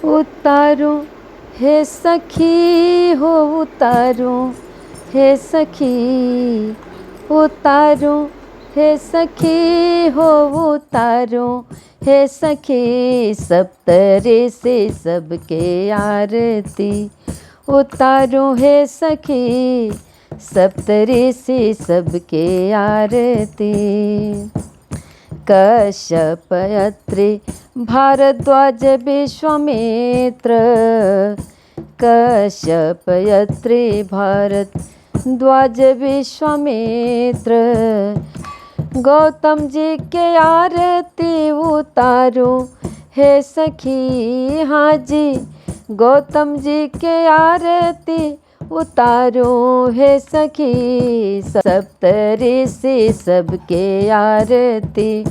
उतारो हे सखी हो उतारो हे सखी, उतारो हे सखी हो उतारो हे सखी, सप्तरे से सबके आरती उतारो हे सखी, सप्तरे से सबके आरती। कश्यप अत्रि भारद्वाज विश्वामित्र, कश्यप अत्रि भारद्वाज विश्वामित्र, गौतम जी के आरती उतारो हे सखी। हाँ जी, गौतम जी के आरती उतारो हे सखी, सप्तरे से सबके आरती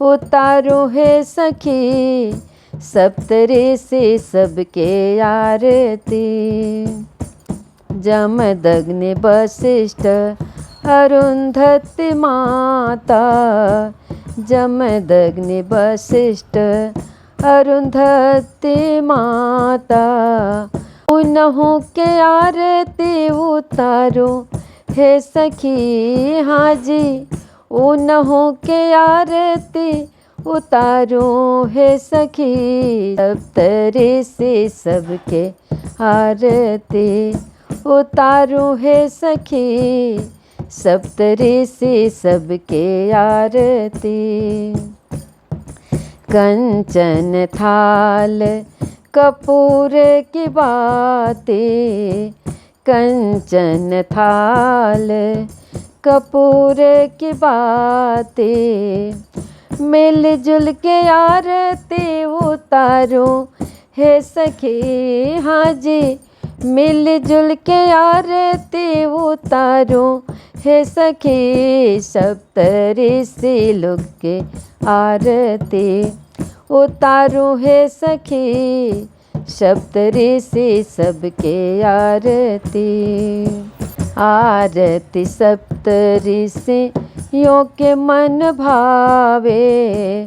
उतारो हे सखी, सप्तरे से सबके आरती। जमदग्नि वशिष्ठ अरुंधति माता, जमदग्नि वशिष्ठ अरुंधति माता, उन्हों के आरती उतारो हे सखी। हाँ जी, उन्हों के आरती उतारो हे सखी, सप्तरे से सबके आरती उतारो हे सखी, सप्तरे से सबके आरती। कंचन थाल कपूर की बातें, कंचन थाल कपूर की बातें, मिलजुल के आरती उतारो हे सखी। हाँ जी, मिलजुल के आरती उतारो हे सखी, सप्तरे से लोग के आरती उतारो हे सखी, सप्तरे से सबके आरती। आरती सप्तरी से यों के मन भावे,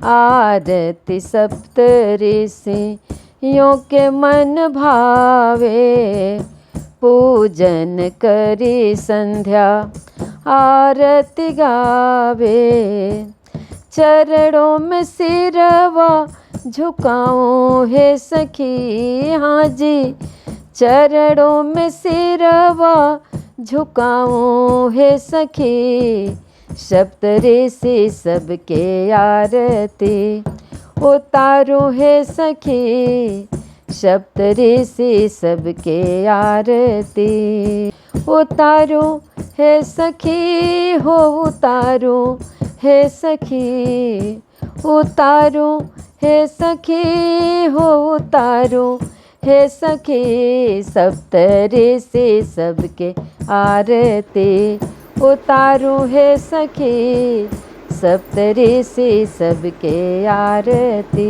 आरती सप्तरी से यों के मन भावे, पूजन करी संध्या आरती गावे, चरणों में सिरवा झुकाऊं हे सखी। हाँ जी, चरणों में सिरवा झुकाऊं हे सखी, सप्तरे से सबके आरती उतारो हे सखी, सप्तरे से सबके आरती उतारो हे सखी हो उतारो हे सखी, उतारो हे सखी हो उतारो हे सखी, सप्तरे से सबके आरती उतारो हे सखी, सप्तरे से सबके आरती।